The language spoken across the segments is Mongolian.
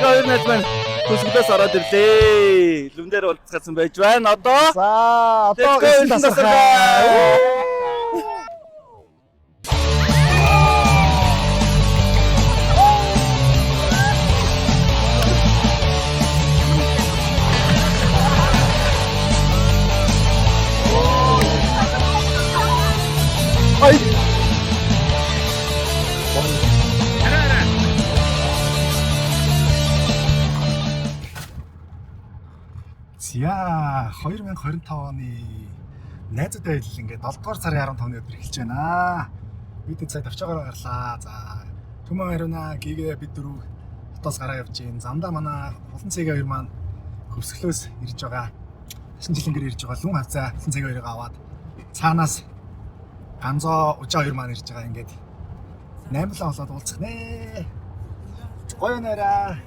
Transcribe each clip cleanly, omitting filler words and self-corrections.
ингээ хоёр найз маань хөсгөлөөс ороод ирлээ. Лүн дээр уулзсан байж байна. Одоо эсэн тасархай. Ай. За 2025 оны найзуудтай хэл ингээд 7 дугаар сарын 15-ны өдөр эхэлж байна. Бид цаг тавчаагаар гарлаа. За Түмэн хариуна гигээ бид дөрөв хотоос гараа явж гин. Замдаа манай Улан цэгийн хоёр маань хөвсгөлөөс ирж байгаа. Шинэ жилингээр ирж байгаа лүн хавцаа Улан цэгийн хоёрыг аваад цаанаас Ганзоо Ужаа хоёр маань ирж байгаа. Ингээд 8 болоод уулзах нэ. Гоё нэраа.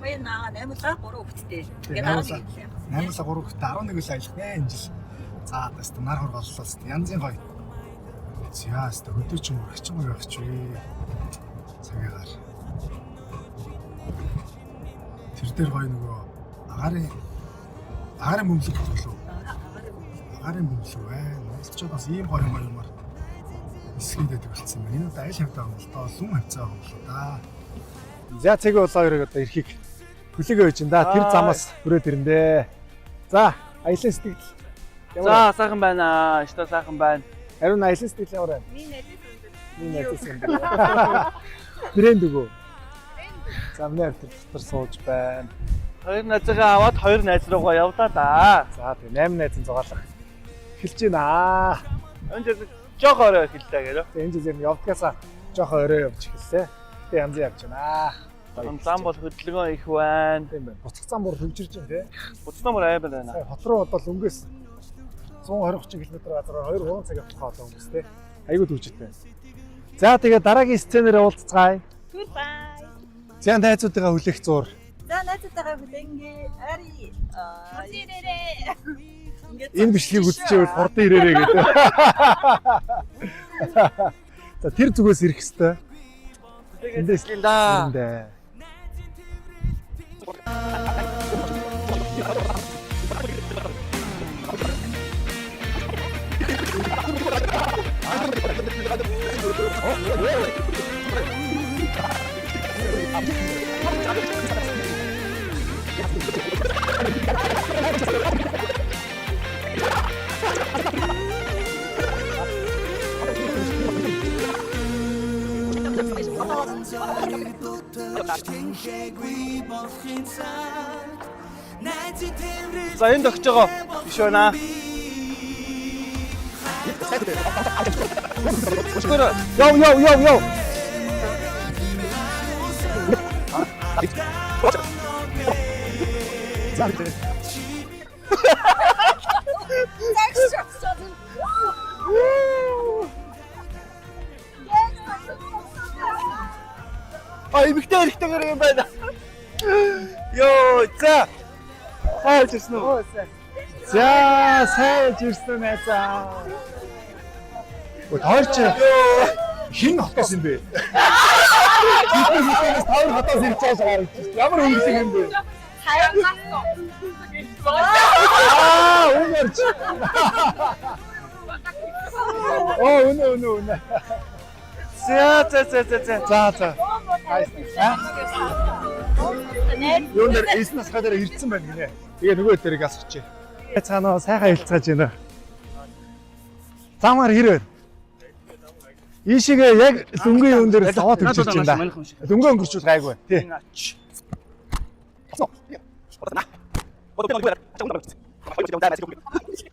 Гоё наа 8-3 хүүхэдтэй. Тэгээд 8-3 хүүхэдтэй 11 үл аялах нэ энэ жил. За тест нар хургаллаа тест янзын гоё. За тест өдөө ч юм уу хчин гоё байх ч вэ. Цагаагаар. Тэр дээр гоё нөгөө агарын бөмбөлөг болов. Агарын бөмбөлөг байна. Монголчууд бас ийм гоё юмар эсгэдэд болцсон юм. Энэ удаа аль хавтаа юм бол тоо лүн хавцаа юм болоо да. За цэгийн улаан хоёрыг одоо эрхийг хүлээгээ өгч ин да. Тэр замаас хүрээд ирэндээ. За аялын сэтгэл. За сайхан байна. Өстө сайхан байна. Харин аялын сэтгэл ямар байна? Миний найзаас юм. Брэнд өгөө. За миний дотор сууж байна. Хоёр найзгаа аваад хоёр найз руугаа явлаа да. За тэгээ 8 найзын зугаалах эхэлж байна. Энд жоох орой эхэллээ гэдэг. Энэ жил юм явдгаасаа жоох орой явж эхэллээ. Тэ янз явж байна. Зам бол хөдөлгөөн их байна. Тийм байна. Буцах зам бүр хөгжирж байна те. Буцнаа мөр ай байна. Хот руу бол өнгөөс 120-30 км газар 2-3 цаг явах хаа хүмүүс те. Айгуу төвчтэй. За тэгээ дараагийн сценээр уулзцгаая. Goodbye. За найзуудаа хүлээх зур. За найзуудаа хүлэнгээ. Ари. Энэ бичлэгийг үзчихвэл хурдан ирээрээ гэдэг. За тэр зүгээс ирэх хэвээр. Эндээс л да. За энд өгч байгаа биш байна. Йоу. Ай эмэгтэйгээр юм байна. Йоо, за. Хайж ирсэн үү? За сайж ирсэн найзаа. Тойрч хин хотоос юм бэ? Биднээс тойр хотоос ирж байгаа гарч. Ямар өнгөлөг юм бэ? Үнэрч. Үнэ. За. Юу нэр эснээс гадаар ирсэн байна гинэ. Тэгээ нөгөө дээрийг асуучих. Цаанаа сайхан хилцааж байна. Замаар хэрэг. Ийшээгээ яг лүнгийн юун дээр даваад өгч байна. Лүнгөө өнгөрчүүл гайгүй. Тий.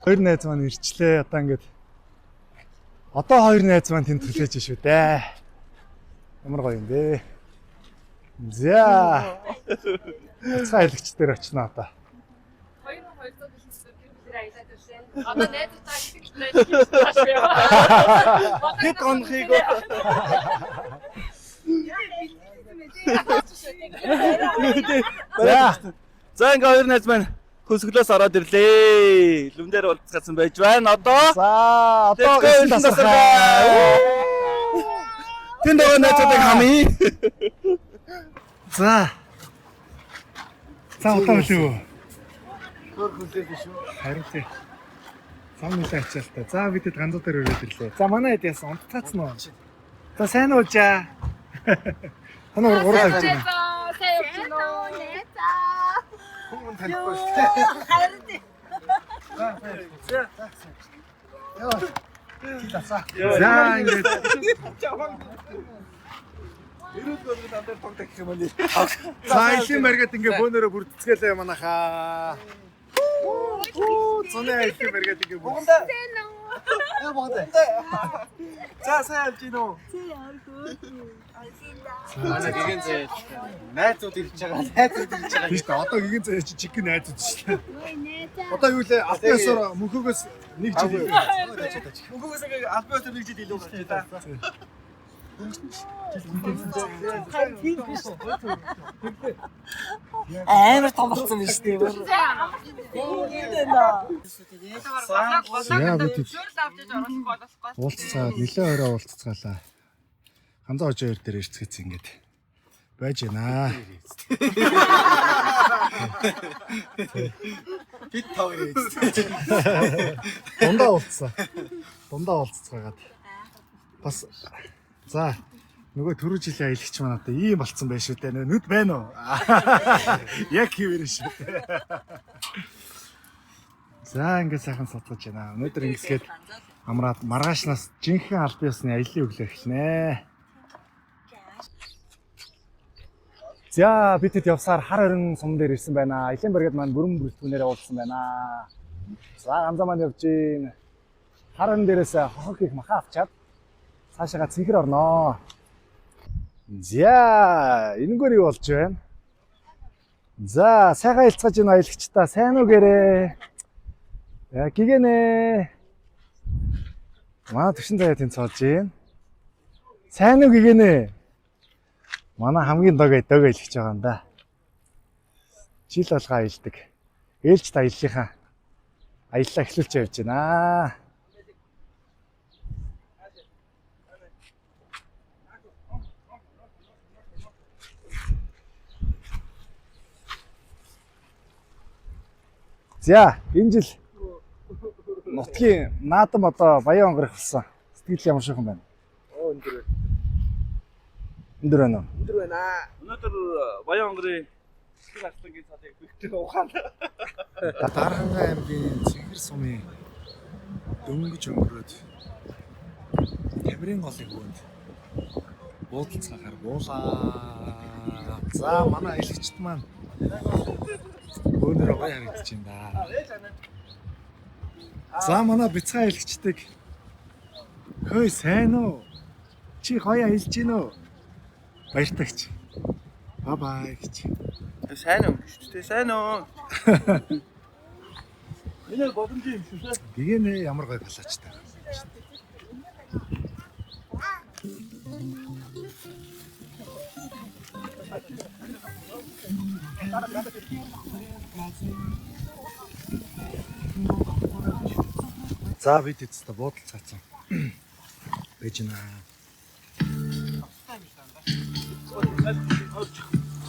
Хоёр найз маань ирчлээ. Одоо хоёр найз маань тэнд хүлээж шүү дээ. Ямар гоё юм бэ? За. Цайлагч дээр очно одоо. Хоёр бид аялаад ирсэн. Одоо найзуудаа ихтэй Хэд гонхийг За ингээ хоёр найз маань хөсгөлөөс ороод ирлээ. Лүн дээр уулзсан байж байна. Одоо эсэн тасархай. Тэнд байгаа найзуудыг хамъя. За. За одоо үлээ. Хөр хүлээж шүү. Харин тий. Сам нэлээ ачаалтай. За бидэд ганцуу дээр өрөөд ирлээ. За манай хэд яасан унтцаацсан уу? За сайн уу жаа. Танаа ураг авч байна. сайн явж байна уу? Хүн танихгүй шүү дээ. Харин тий. За ингээд Ирүүлгөө надад тогтох юм байна. за илийн баригад ингээ бөөнөрөө бүрдцгэлээ манайхаа. Цонаа илийн баригад ингээ бүгд. За сайн явж гин үү? Манай гэгэн зээ. Найзууд ирж байгаа. Тийш дээ одоо гигэн заяа чи чиг найзууд шүү дээ. Одоо юу лээ албаасаар мөнхөөс нэг жил. Мөнгөөс албаас нэг жил илүү гарч та. Амар том болсон юм шүү дээ. Яа бид уулзцаад нэлээ орой уулзцаалаа. Ганцаа хожоо дээр ирцгээц ингээд байж гинэ. Бид тав ирээд. Дундаа уулзцаагаад бас за нөгөө түрүү жилийн аялагч манайтай ийм болцсон байх шүү дээ. Нүд байна уу? Яг хийвэр шүү. За ингээд сайхан суцгаж байна. Өнөөдөр ингэсгээд амраад маргаашнаас жинхэнэ албан ёсны аяллаа өглөө эхэлнэ. За бидэд явсаар хар орон сум дээр ирсэн байна. Илийн баригад маань бүрэн бүрэлдэхүүнээр уулзсан байна. За ганцаа маань явж гин. Хар орон дээрээс хохог их маха авчаад цаашаага цэнхэр орноо. За энэгээр юу болж байна? За сайхан хэлцгаж ийн аялагчдаа сайн уу гэрээ. Гигэнэ. Манай төвшин заяа тэнцээж гин. Сайн уу гигэнэ. Манай хамгийн дог аялагч байгаа юм да. Жил болго аялдаг. Ээлж та аяллахаа аяллаа эхлүүлж явж байна. За энэ жил нутгийн наадам одоо баян онгорох болсон. Сэтгэл ямар шиг юм байна? Өндөр Өндөр байна уу? Өнөөдөр баян онгорын сэтгэл арслангийн цалыг бэлтгэх ухаан. Даргангаа аймгийн Цэнхэр сумын дөнгөж өнгөрөөд Тамирын голын хөвөнд буудалцахаар буулаа. За манай аялагчд маань өнөөдөр гоё харагдаж байна да. За манай бяцхан аялагчдыг хөөе сайн уу? Чи гоё аялж гин үү? Баяртагч. Бай бай гэж. Сайн уу? Тэ сайн уу? Энэ боломж юм шүү дээ. Гэгэнэ ямар гоё галаачтай. За бид эцэстэ буудал цаацсан. Байж наа.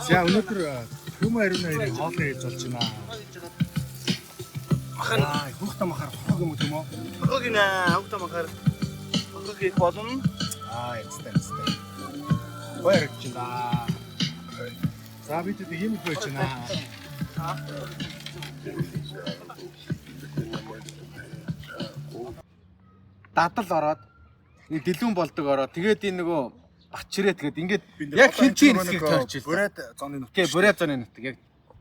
За өнөөдөр Төмө ариунаар хоолоо хийж болж байна. Аа, хүүхдээ махаар хог юм уу? Хог гинэ, хогтой махаар хог хийх болно. Аа, эцэстэ. Гоё харагдаж байна. За бид ийм л байж байна. Дадал ороод нэг дэлгүүн болдог ороод тэгээд энэ нөгөө Батчирээ тэгээд ингээд яг хинчийн хэсгийг тойрч ирсэн. Бүрээд зоны нүт. Тий, бүрээ зоны нүт яг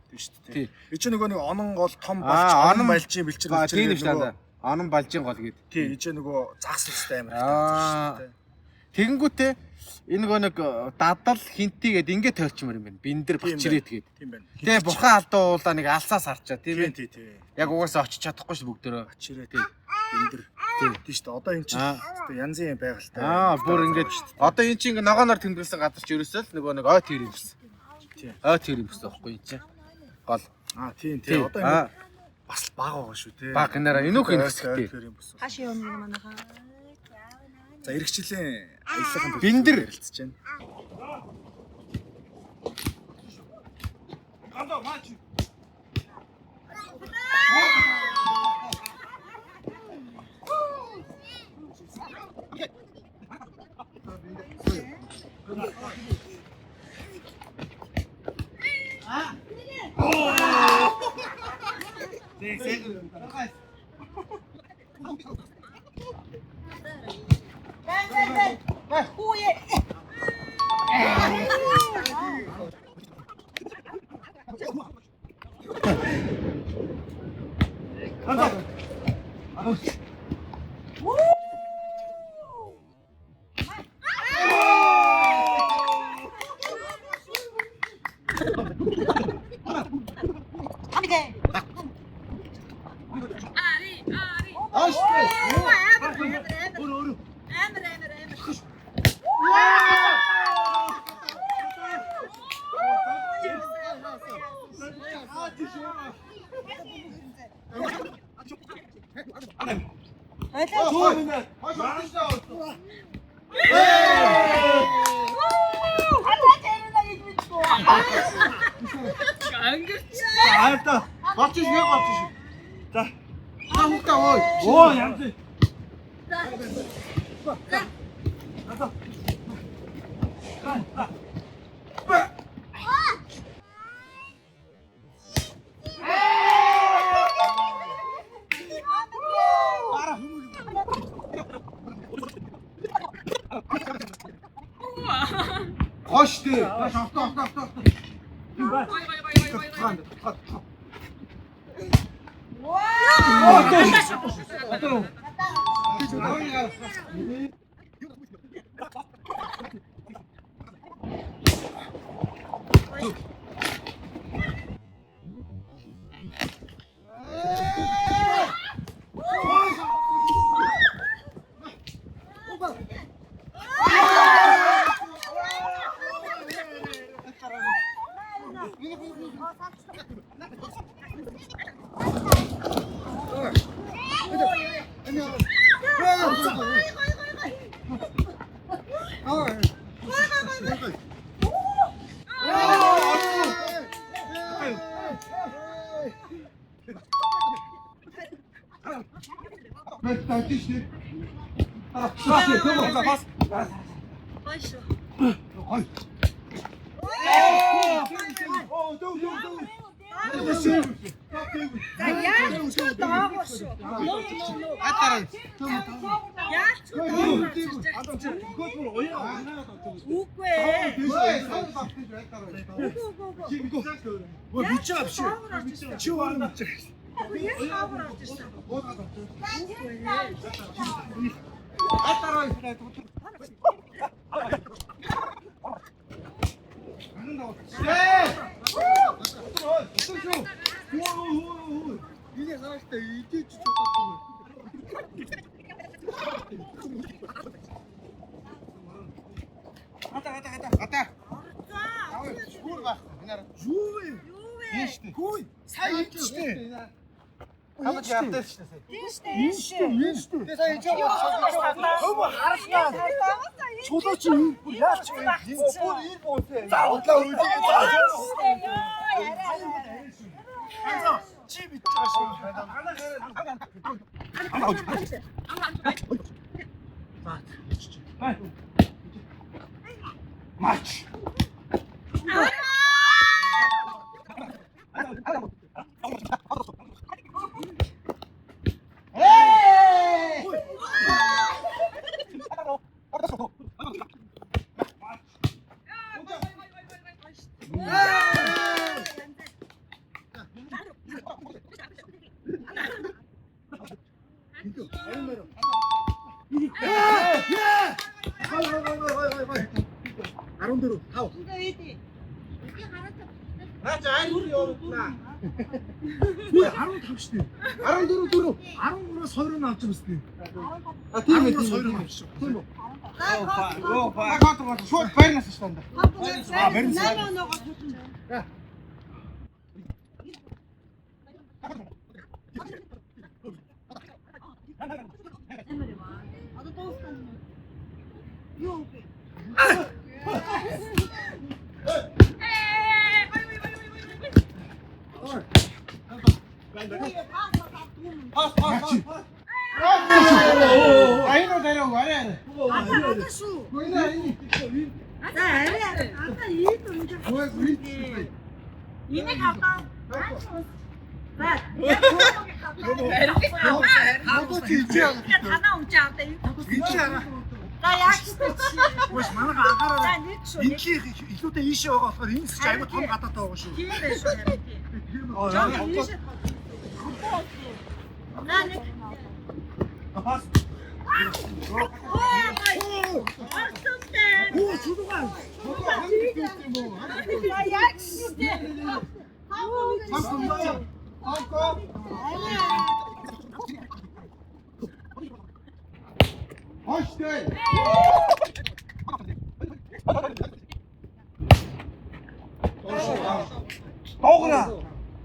Тийм шүү дээ. тий. Би чи нөгөө нэг онон гол том Аа, болж онон онон балжийн бэлчээр Тийм шүү дээ. Онон балжийн гол гээд. Тий, ичээ нөгөө загсалтай амар Аа. Тэгэнгүүтээ энэ нөгөө нэг дадал хинтийгээд ингээд тойрчмаар юм байна. Биндэр Батчирээ тэгээд. Тийм байна. Тэгээ бурхан алдаа уулаа нэг алсаас харчаа тийм ээ. Тий, тий. Яг угаасаа очиж чадахгүй ш бүгдөө. Батчирээ тий. Биндэр. Тий шүү дээ. Одоо эн чинь янзын байгальтай. Аа, бүр ингээд одоо эн чинь ногооноор тэмдэглэсэн газар ч ерөөсөө л нөгөө нэг ой тэр юм гэсэн. Тий. Ой тэр юм гэсэн байхгүй энэ чинь. Гол. Аа, тий. Одоо энэ бас баг байгаа шүү тий. Баг гэнараа энүүх юм хэсэгтэй. Хаш юм манайхаа. За эргчлийн аяллагын Биндэр ярилцж байна. Ayun o, арай. шүү. Гойна энэ. За арай. Одоо ийд өндөр. Энийг хавтаа. За. Хадууд ийчээ. Танаа өмч авдаа юм. Ийчээ арай. За яг ч Гош манайха анхаараа. За нэг шүү. Инхийг илүүтэй ийшээ байгаа болохоор энэ ч аюу том гадаад байгаа шүү. Тийм байх шүү. За нэг. Пас. Оо чудугай. За яг шүү. Хоштой. Доогра.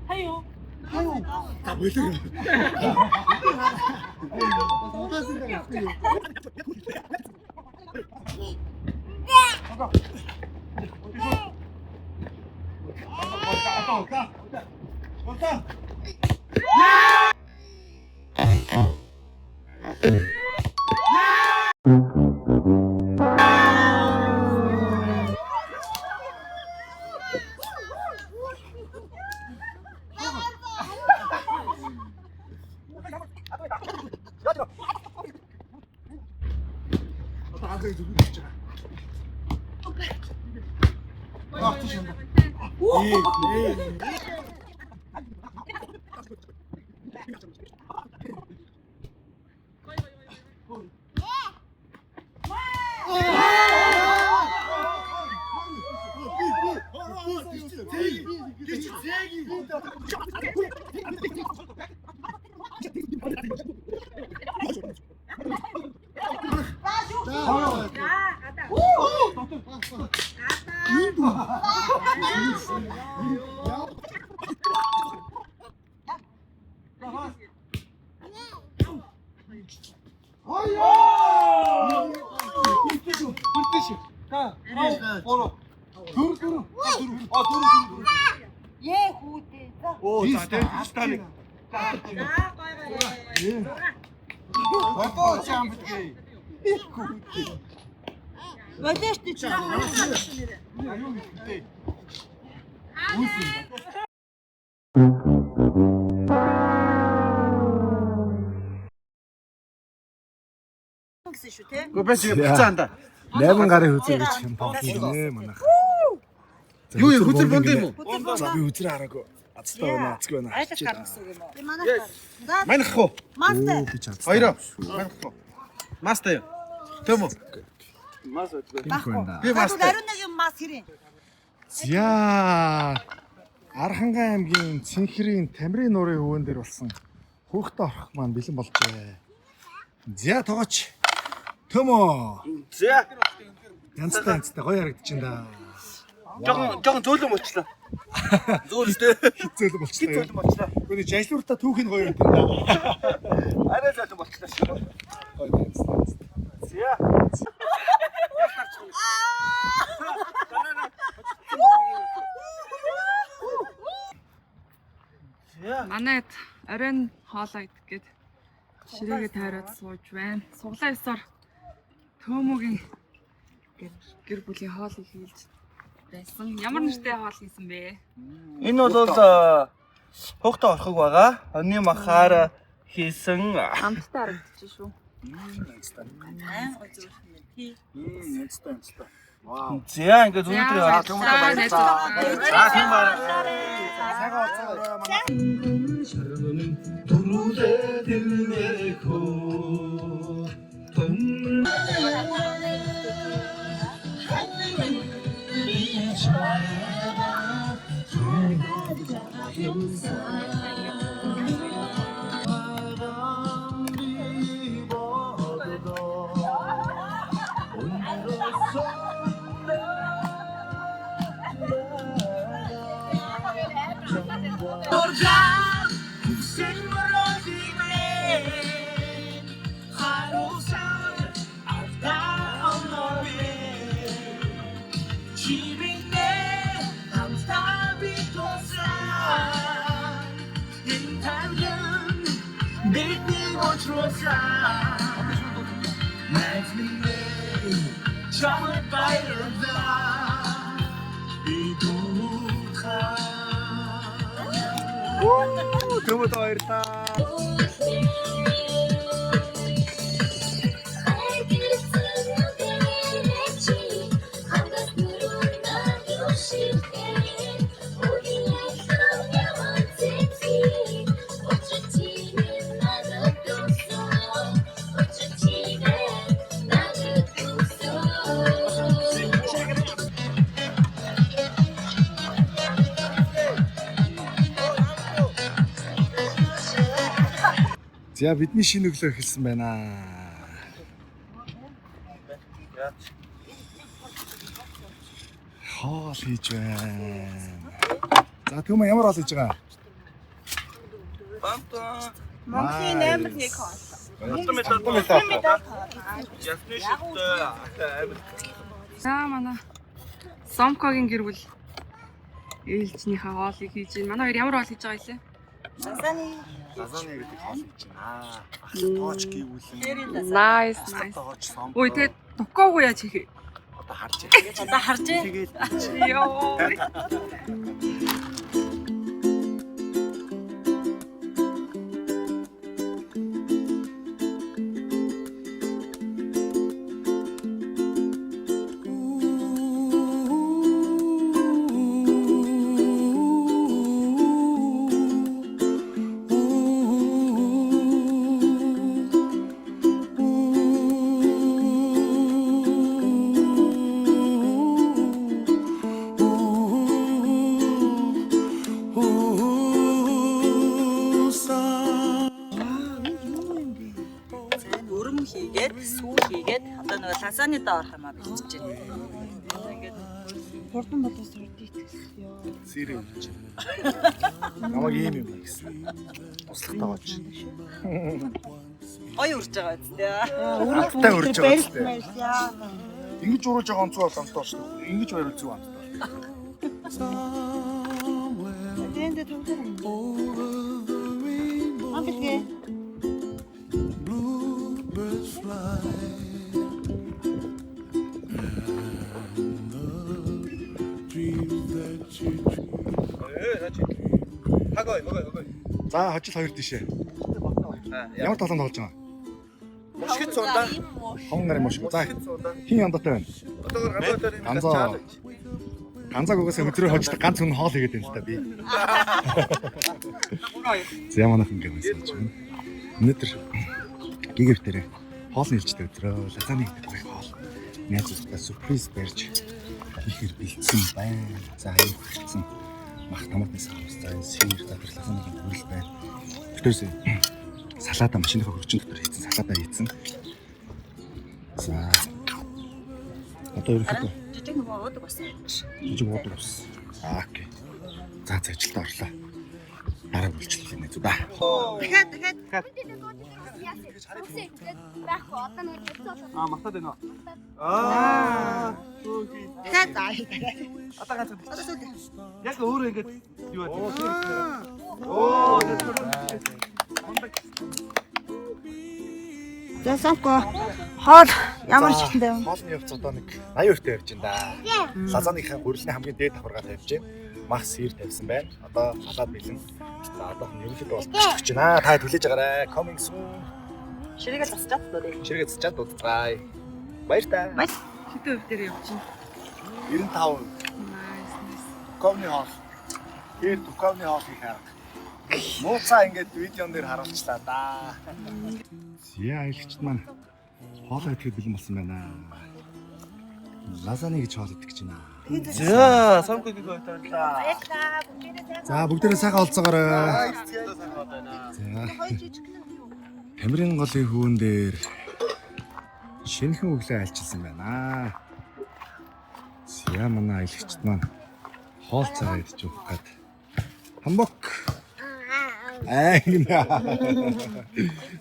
Хаяо. За болоо. Ээ хүүдээ. За. Оо за тэгж тань. За гой. Одоо чам битгий. Водэж чи чам. Аюу битгий. Гэсэн шүү те. Гү бэс буцаанда. 8 гарын хүзээ гэж юм тоглоно манайха. Юу хүзэр бонд юм уу? За би үзрээ хараагүй. Ацтай байна, ацгүй байна. Айлах гарна гэсэн үг юм уу? Тийм манайх. За Манайх уу? мастер. гэж ацтай. Хоёроо. Манайх уу? Мастер юу? Тэм үү? Мас өгөө. Баггүй. Би мастер. Ариун нэг юм мас хэрэг. Яа. Архангай аймгийн Цэнхрийн Тамирын нуурын өвөн дээр болсон хүүхдээ орох маань бэлэн болжээ. За тогооч. Төмөө. За. Янзтай гоё харагдчихээн да. Жогон зөөлөн болчлаа. Зөөлстэй. Хизээл болчихлоо. Зөөлөн болчлаа. Гүн жажлууртаа түүх нь гоё юм да. Арай зөөлөн болчлаа шүү. Гоё янзтай. За. Манайд оройн хоолоо идэх гээд ширээгээ тайраад сууж байна. Суглаа ёсоор Төөмөгийн гэр бүлийн хоолыг хийж байсан. Ямар нэртэй хоол хийсэн бэ? Энэ бол хүүхдээ орхог байгаа. Оны махаар хийсэн. Хамттай харагдчих шүү. Янзтай. Янзтай. Вау. За ингээд өнөөдөр За тийм байна. Сайхан оцоо. Sen Төмөд баярлаа. За бидний шинэ өглөө эхэлсэн байна. Хоол хийж байна. За Төмө ямар хоол хийж байгаа? Монголын амар нэг хоол. За манай Сомкогийн гэр бүл ээлжнийхээ хоолыг хийж байна. Манай хоёр ямар хоол хийж байгаа юм? Лазаны гэдэг хоол хийж байна. Ах тооч гівүүлэн. Nice. Тооч сом. Ой тэгээд дуккоогүй яаж хийх вэ? Одоо харж Одоо харж ээ. тэгээд Йоо. Өрөм хийгээд, сүү хийгээд одоо нөгөө лазаны доор хамаа бичиж байна. Ингээд хурдан бодож сордит гэсэн ёо. сэрээ хийж байна. Намаг ийм юм гэсэн. Туслах тааж. Ой урж байгаа үстэй. Алтай урж байгаа үстэй. Яа. Ингэж урж байгаа онцгой боломжтой шүү. Ингэж байвал зүг амттай. Тэнд төвдөр. Амбигэ. За хожил хоёр тийшээ. Ямар талаанд болж байгаа? Мушгит суудаа. Хон нарын мушг. За хин яндаатай байна. Одоогоор Ганцаа. Ганцааг угаасаа өдрөө хождог ганц хүн хоол хийгээд байна л та би. За манайх ингэ байсан чинь. Өнөөдөр гигэр дээр хоол нэлжтэй өдрөө лазаны гэдэг гоё хоол. Найзуудтай сюрприз барьж хийхээр бэлдсэн байна. За аяа хэлсэн. Мах томатны саус, за сир дотор лазаны хүрэл байна. Өтөөс салаада машиныхаа хөрчин дотор хийсэн салаада хийсэн. За одоо ерөөхдөө Жижиг нөгөө уудаг басан. жижиг уудаг ус. Окей. За ажилдаа орлоо. Дараа бүлчлээ нэ зү да. Дахиад. мартаад байна уу? Аа. Дахиад. Одоо ганц. Одоо сүүл. Яг өөрөө ингэж юу бат. Оо, За самко. Хоол ямар шигтэй вэ? Хоолны явц одоо нэг 82-т явж байна да. Лазаныхаа гурилны хамгийн дээд давхаргаа тавьж байна. Мах сир тавьсан байна. Одоо салаад бэлэн. За одоо нэмэлт болчихж байна. Та түлээж байгаарай. Coming soon. Ширээгээ засчаад дөө. Чиргээ цачаад удацгаая. Баяр та. Хэдэн өв дээр явж байна? 95. Nice. Ковны хоол. Тэр ковны хоол хийх арга. Нууцаа ингээд видеон дээр харуулчлаа да. Яа айлгчд маань хоолоо идэхэд бэлэн болсон байна. Лазаны гэж хоол идэх гэж байна. За, самкыг гойтарлаа. За бүгдээрээ сайхан олцоогоорой. За. Тамирын голын хүүн дээр шинэхэн өглөө альчилсан байна. Яа манай айлгчд маань хоол цагаа идэж өгөх гээд. Хамбок.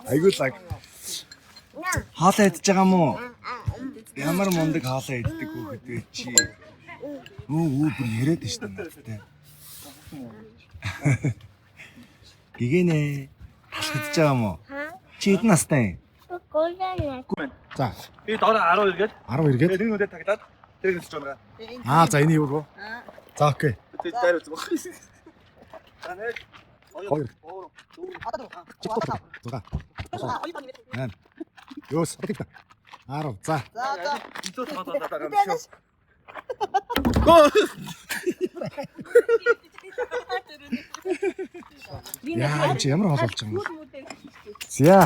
Айгуу лаг. Хоолоо идэж байгаа мó? Ямар мундаг хоолоо иддэг хүүхэд вэ чи? Бүр яриад нь штэ надтай. Гэгэнэ. Идэж байгаа мó? Чи хэдэн настай юм? За Би доор 12 гээд 12 гээд. тэгээд энэ нүдэ таглаад тэр нэлж байгаа. За энэ юу гоо? За окей. Тэгээд дайр үзэх баг. За нэг 2 6 Ёс. 10. За. илүү таадаг байгаа юм шүү. Яа, энэ чи ямар хоол болж байгаа юм бэ? Зя.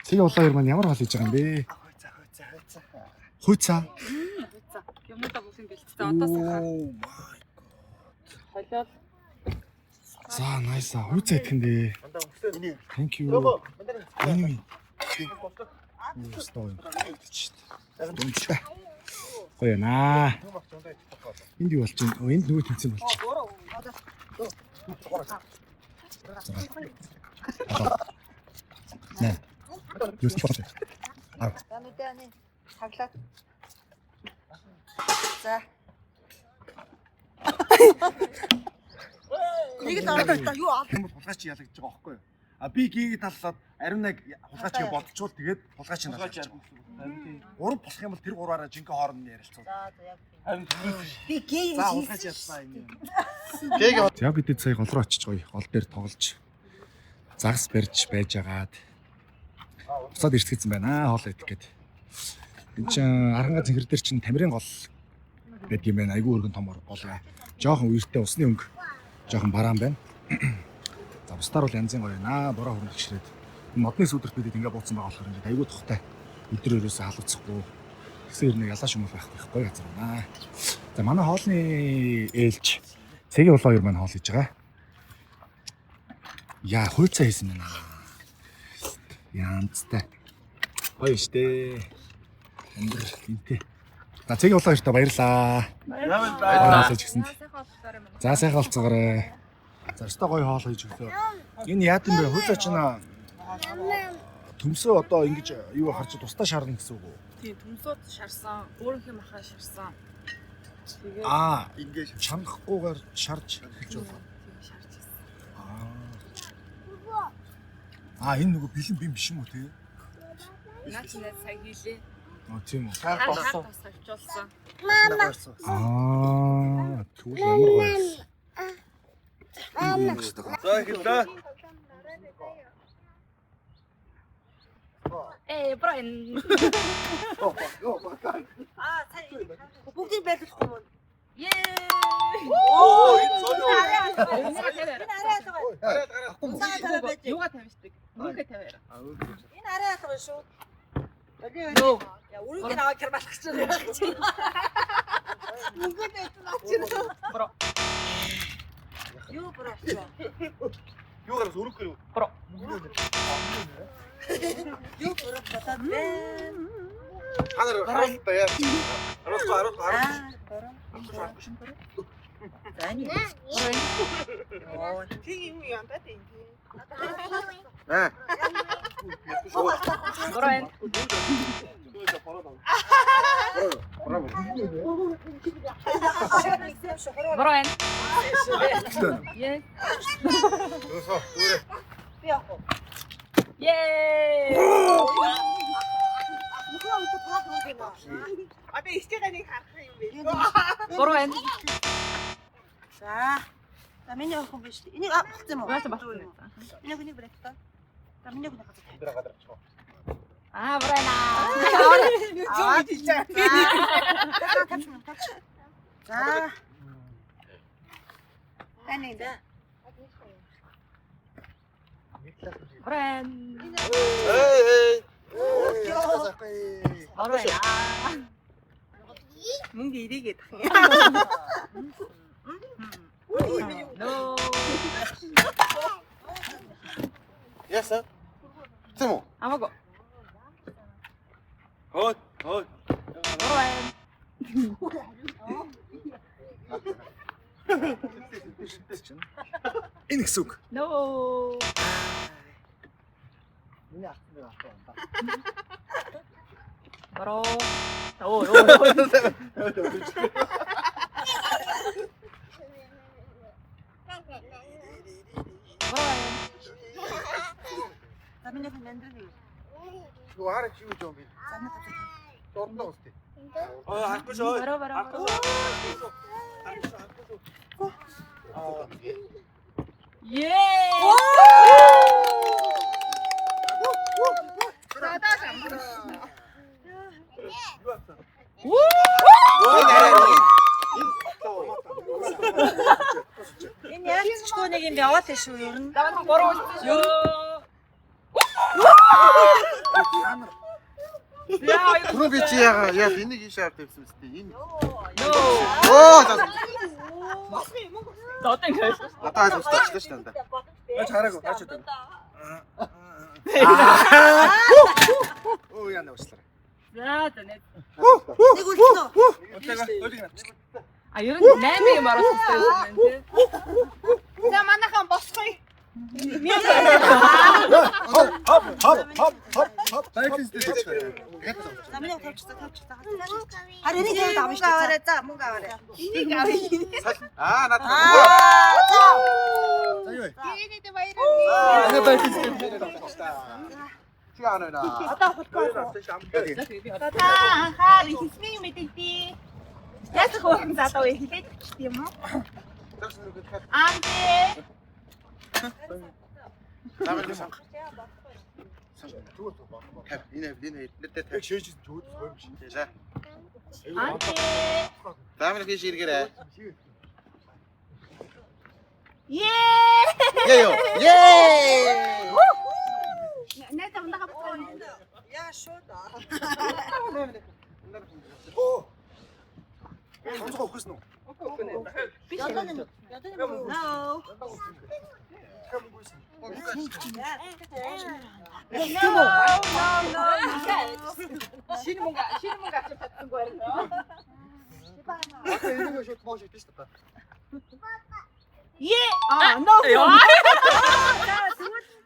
Цэг улаан маань ямар хоол хийж байгаа юм бэ? Хүйцаа. Юмудаа бүхэн бэлттэй одоо сахаа. Холиол. За, nice. Хүйцаа идэх юм бэ? Thank you. Энийг. Стой. Гоё наа. Энд юу болж байна? Энд нөгөө тэнцэн болж байна. Нэ. Юу ч болоо. За нүдэ таглаад. За. Нэг л оролцоо юу аа. Хэмбэл хулгайч ялагдж байгаа байхгүй юу? А би гигийг таллаад ариун нэг хулгайчийг бодчихвол тэгээд хулгайч нь ялагдаж байгаа. Уран болох юм бол тэр гурваараа жинхэнэ хооронд нь ярилцсан. За яг. Харин Би гээ. За хулгайч яллаа юм. Гээ. Яг бид сая гол руу очиж гоё. Гол дээр тоглож загас барьж байж агаад буцаад ирсгэсэн байна. Хоол идэх гээд. Энд чинь аранга цэнхэр дээр чинь тамирын гол байдаг юм байна. Айгүй өргөн томор гол. Жохон үертэй усны өнгө. Жохон бараан байна. За бусдаар бол янзын гоё наа. Бороо хөрөнгө гişрээд. Модны сүдэрт бидэд ингээ бууцсан байгаа болохоор ингээ айгүй тухтай. Өдөр өрөөсөө халууцахгүй. Гэсэн нэг ялаа шумал байхгүй гоё газар байна. За манай хоолны ээлж Цэгийн улаан хоёр маань хоол хийж байгаа. Яа, хүйцаа хийсэн байна. Янзтай. Гоё штэ. Амбар гинтэй. За Цэгийн улаан хоёртаа баярлаа. Баярлалаа гэсэн. За сайхан болцоогоорой. За өстой гоё хоол хийж өглөө. Энэ яа гэм бэ? Хүйцаа чинь төмсөө одоо ингэж юу харж тусдаа шаарна гэсэн үг үү? Тийм, төмсөд шарсан, өөрийнхөө махаа шарсан. Тэгээд Ингэж чанахгүйгээр шарж хэлж байна. шарж ирсэн. Энэ нөгөө бэлэн бим биш юм уу те? Наач нэ сая хийлээ. Тийм үү. Хаалт бас авчулсан. Түл ямар гоё. за хэлээ. Брайан. Бүгдийг байлгахгүй юм. Ее. Юугаа тавьчихдаг? Мөнгө тавиараа. Энэ арай алга шүү. Нөө. Яа, үргэлж наваа кэрмалах гэж байна. Мөнгөд ачирсан. Бро. Юу бро. Юугаарс өрөхгүй юу? Бро. Юу бро батад бэ? Ханаар хаалтаа яа. Арахгүй. Бро. Зани. Оо, тийм юм яа та тийм. Брайан. Брайан. Yes. Yay! А би ихтэйг харах юм бэ? Брайан. За миний охин биш. Энийг болцсон юм уу? Яасан болсон юм? Энийг бүрэх та. За миний охин газар. Брайан. Юу гэж хэлж байгаа? За. Таны да. Брайан. Брайан. Мөнгө ирээгээд тах. No. Яасан? Тэм үү? Амаго. Хөөд. Брайан. Энэ гэсэн үг. No. Миний ахтан дээр автаа байна. Бро. За миний охин нандаа. Хараа чи юу юм бэ? Дорндоо үстэй. Харахгүй шүү. Энэ яг ч нэг юм яваад тийш үү ер нь. Даван 3 үлдсэн шүү. Түрүү би чи яг энийг ийш аваад тавьсан үстэй. Энэ. Оо. Одоо ингэ. Одоо устгаачлаа шүү дээ. Хараагүй хаачаад байна. Оо яна уучлаа. За за нэг. Нэг үлдсэн үү? Өглөө авчихлаа. А ер нь 8 юм оруулах хэрэгтэй юм байна тий. За манайхан босхой. Хоп. Байкинс дээр. Намын тавчтай. Харин энийг тавьж авах шүү дээ. За мөнгө аваарай. Энийг авъя. Аа надад. За юу вэ? Энийг баяраа. Манай байкинс дээр Чи аана. Одоо хөлкөө. Та анхаар ихний мэдээлтий. Ясах хөөрхөн залуу хэлээд өгч тийм үү? Амдээ. Намайг сан. Энэ нэтэ тэг шийж зүуд юм шиг. За. Амдээ. Намайг би ширгэрэ. Ее. Ее. Нэ тамдага боо. Яа шүү да. Оо. Онцгой өгсөн үү? Ядаа нэг. No. Шинэ мөнгө авчих чадсангүй байна. Энийг шууд тоош идэж шүү дээ. No.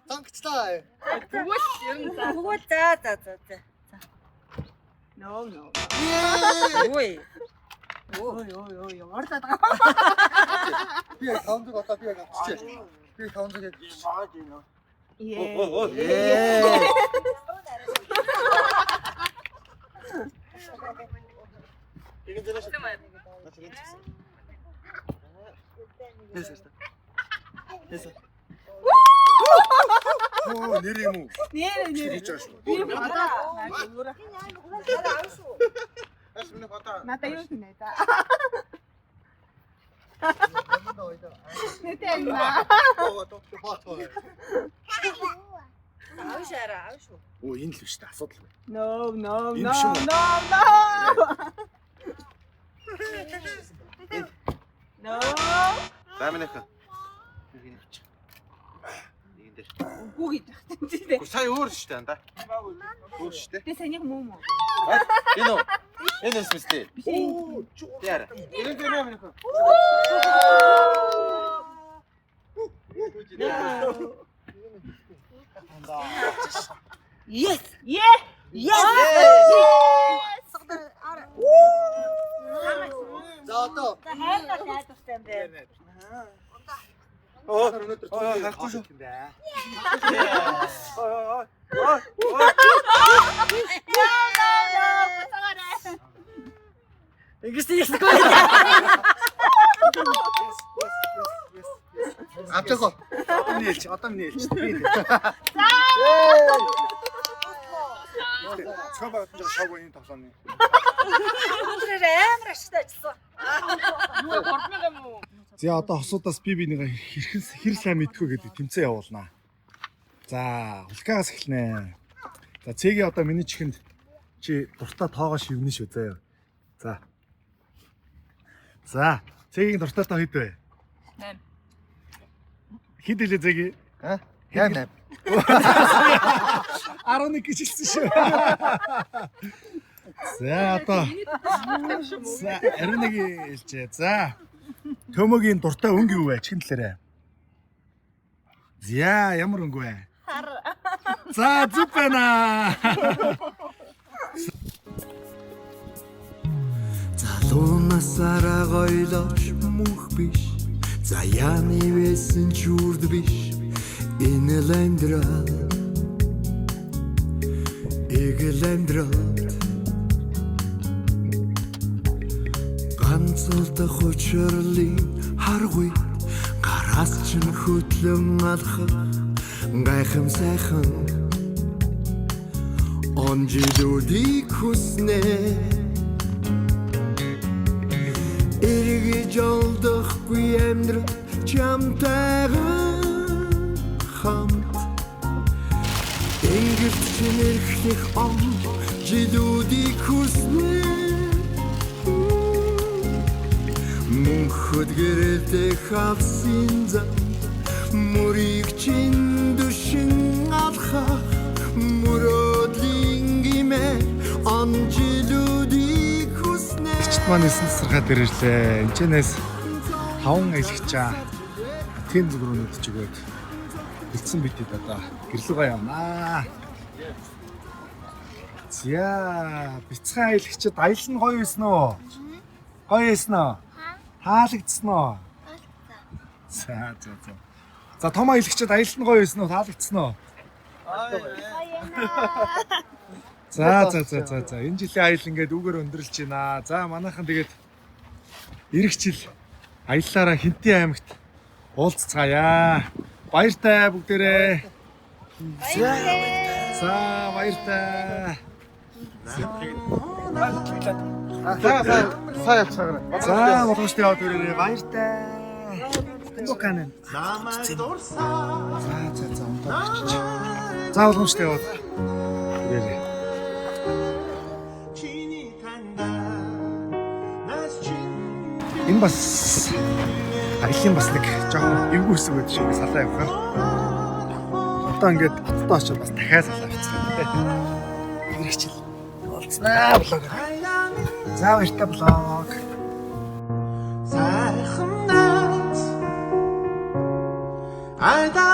Тангцлаа. Тэгвэл ер нь за. Тэгвэл за. No. Ой. Ой. Орлоо даа. Би таундаг одоо би авчихъя. Би таундаг яг шаад юм. Оо нэр юм уу? Нэр. Хийж байгаа шүү. Би одоо. Бас миний фото. Надаа юу хийнэ за. Нэтэ наа. Ааш шүү. Оо энэ л биш та асуудал байна. No. Ийм шүү. No. Намайг. Үгүй гэж байна. Гү сая өөр шүү дээ. Өөр шүү дээ. Тэ санийх мөн мө. Энэ үү? Энэ эсвэстэй. Яара. Энэ гэрээ минь. Yes. За одоо Хайртай тайлбартай юм бэ. өнөөдөр харахгүй шүү. юм бэ. Ингэсэн. Авчихо. Одоо минь хэлж. Цаа багт жоо шоугийн энэ тоглооны. Өнөөдөр амар ашигтай ажилласан. За одоо хосуудаас би нэг хэр сайн мэдхүү гэдэг тэмцээн явуулнаа. За, Улкаагаас эхэлнэ. За, цэгийн одоо миний чихэнд чи дуртай тоогоо шивнэ шүү заяа. За. За, цэгийн дуртай тоо хэд вэ? 8. Хэд хэлээ цэгийн? Яа нэ. 11 гэж хэлсэн шүү. За, одоо. За, 21 хэлжээ. За. Төмөгийн дуртай өнгө юу вэ? Чихэн талаарай. За, ямар өнгө вэ? За, зүг байна. Залуунасараа гойлоош мөнх биш. За яаны вэсэн чүрд биш. Энэ л амьдрал. эргэл амьдралд ганцлдах учрлын харгүй гараас ч хөтлөн алхах гайхам сайхан он жилүүдийг хүснэ эргэж олдохгүй амьдрал чамтайган хамт Энгэрт шинэрхлэх он жилүүдийг хүснэ Мөнхөд гэрэлтэй хавсын зам Мөрийг чин дүшин алхах Мөрөдлийн гимэ он жилүүдийг хүснэ Чит маань 9 засархаад ирлээ. Энэчнээс хаван элгчаа тийм зүг рүү нүдж өгөөд хэлсэн битэд одоо гэрлүүгээ явнаа. За бяцхан элгчэд аялал нь гоё байсан уу? Гоё байсан уу? Таалагдсан уу? За. За том аялалчид аялал нь гоё байсан уу? Таалагдсан уу? За. Энэ жилийн аял ингээд үгээр өндөрлж байна. За манайхан тэгээд эх жил аяллаараа Хинтээ аймагт уулзцаая. Баяртай бүгдээрээ. За баяртай. Сая явцгаарай. За болгоомжтой яваад өрөөрэй. Баяртай. Боканаа. За болгоомжтой яваад өрөөрэй. Энэ бас аялын бас нэг жоохон эвгүй хэсэг байдаг шиг салаа явахаар. Одоо ингээд хоттой очоод бас дахиад салаа авчихсан. Ирэх чил уулзнаа блог. За баяртай блог. сайхан над айда